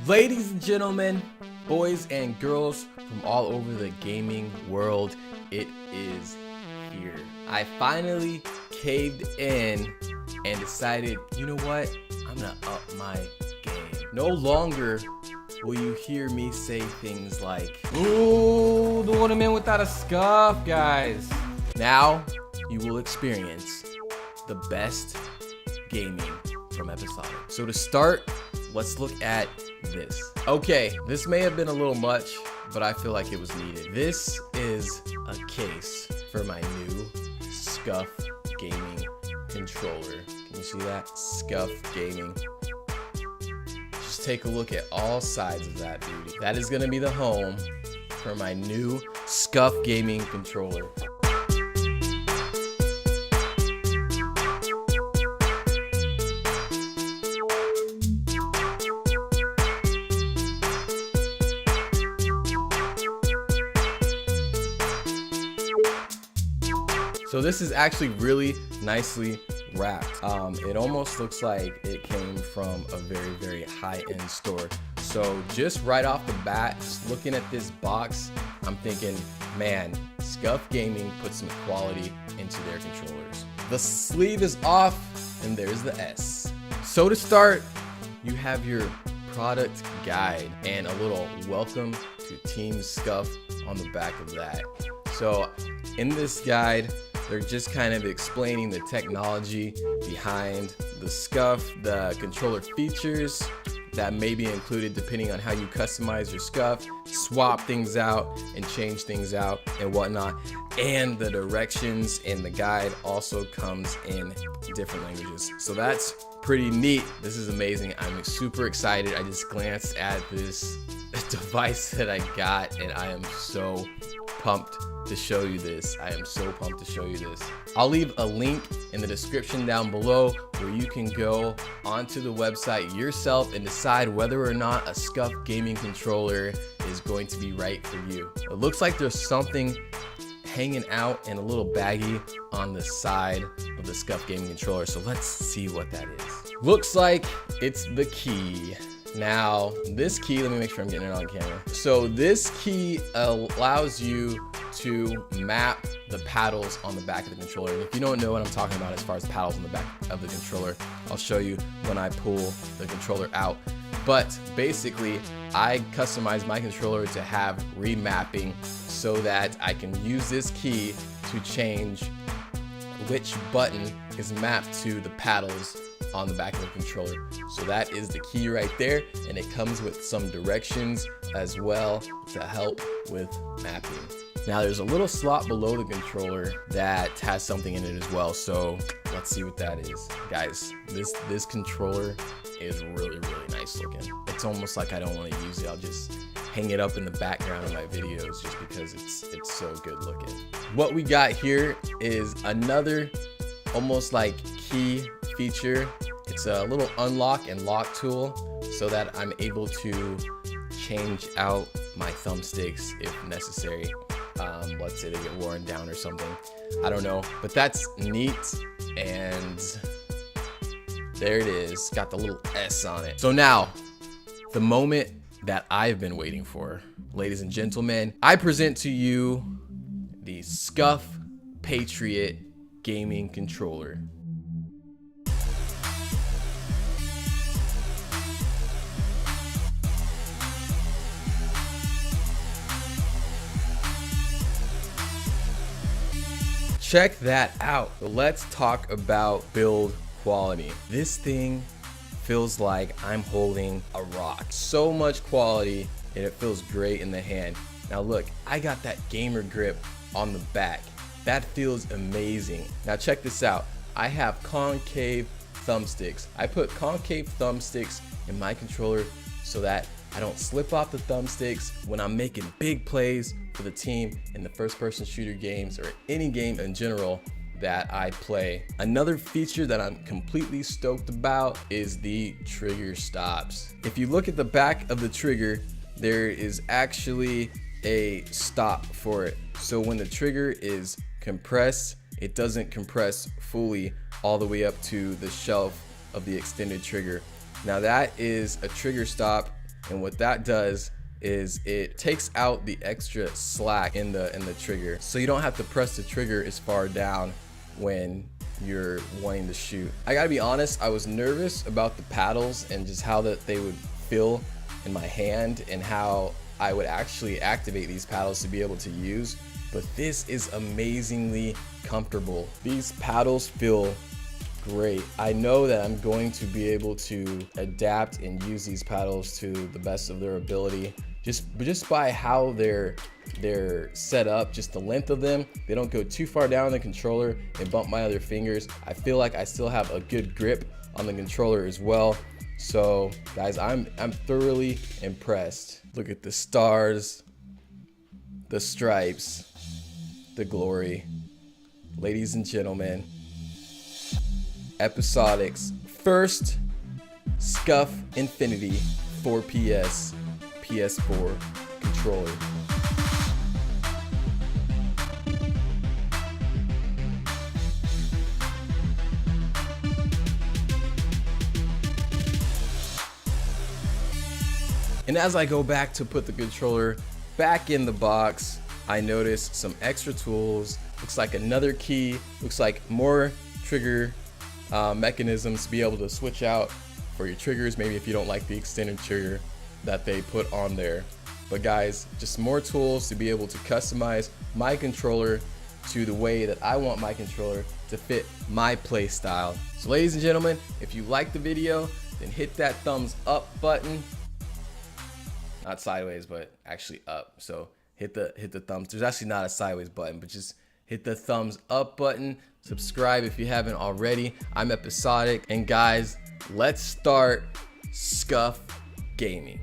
Ladies and gentlemen, boys and girls from all over the gaming world, it is here. I finally caved in and decided, you know what? I'm gonna up my game. No longer will you hear me say things like, ooh, the waterman without a scuff, guys. Now you will experience the best gaming from episodic. So to start, let's look at this. Okay, this may have been a little much, but I feel like it was needed. This is a case for my new Scuf gaming controller. Can you see that? Scuf gaming. Just take a look at all sides of that beauty. That is gonna be the home for my new Scuf gaming controller. So this is actually really nicely wrapped. It almost looks like it came from a very, very high-end store. So just right off the bat, just looking at this box, I'm thinking, man, Scuf Gaming put some quality into their controllers. The sleeve is off, and there's the S. So to start, you have your product guide and a little welcome to Team Scuf on the back of that. So in this guide, they're just kind of explaining the technology behind the Scuf, the controller features that may be included depending on how you customize your Scuf, swap things out and change things out and whatnot. And the directions in the guide also comes in different languages. So that's pretty neat. This is amazing. I'm super excited. I just glanced at this device that I got and I am so pumped to show you this. I am so pumped to show you this. I'll leave a link in the description down below where you can go onto the website yourself and decide whether or not a Scuf gaming controller is going to be right for you. It looks like there's something hanging out and a little baggy on the side of the Scuf gaming controller. So let's see what that is. Looks like it's the key. Now, this key, let me make sure I'm getting it on camera. So this key allows you to map the paddles on the back of the controller. And if you don't know what I'm talking about as far as paddles on the back of the controller, I'll show you when I pull the controller out. But basically, I customize my controller to have remapping so that I can use this key to change which button is mapped to the paddles on the back of the controller. So that is the key right there, and it comes with some directions as well to help with mapping. Now there's a little slot below the controller that has something in it as well, so let's see what that is. Guys, this controller is really, really nice looking. It's almost like I don't want to use it. I'll just hang it up in the background of my videos just because it's so good looking. What we got here is another almost like key feature. It's a little unlock and lock tool so that I'm able to change out my thumbsticks if necessary. Let's say they get worn down or something. I don't know, but that's neat. And there it is, got the little S on it. So now, the moment that I've been waiting for, ladies and gentlemen, I present to you the Scuf Patriot gaming controller. Check that out. Let's talk about build quality. This thing feels like I'm holding a rock. So much quality and it feels great in the hand. Now look, I got that gamer grip on the back. That feels amazing. Now check this out. I have concave thumbsticks. I put concave thumbsticks in my controller so that I don't slip off the thumbsticks when I'm making big plays for the team in the first-person shooter games or any game in general that I play. Another feature that I'm completely stoked about is the trigger stops. If you look at the back of the trigger, there is actually a stop for it. So when the trigger is compressed, it doesn't compress fully all the way up to the shelf of the extended trigger. Now that is a trigger stop And what that does is it takes out the extra slack in the trigger, so you don't have to press the trigger as far down when you're wanting to shoot. I gotta be honest, I was nervous about the paddles and just how that they would feel in my hand and how I would actually activate these paddles to be able to use, but this is amazingly comfortable. These paddles feel great. I know that I'm going to be able to adapt and use these paddles to the best of their ability, just by how they're set up, just the length of them. They don't go too far down the controller and bump my other fingers. I feel like I still have a good grip on the controller as well. So guys, I'm thoroughly impressed. Look at the stars, the stripes, the glory. Ladies and gentlemen, Episodic's first Scuf Infinity 4PS PS4 controller. And as I go back to put the controller back in the box, I notice some extra tools. Looks like another key, looks like more trigger mechanisms to be able to switch out for your triggers, maybe if you don't like the extended trigger that they put on there. But guys, just more tools to be able to customize my controller to the way that I want my controller to fit my play style. So ladies and gentlemen, if you like the video, then hit that thumbs up button. Not sideways, but actually up. So hit the thumbs. There's actually not a sideways button, but just hit the thumbs up button. Subscribe if you haven't already. I'm Episodic, and guys, let's start Scuf gaming.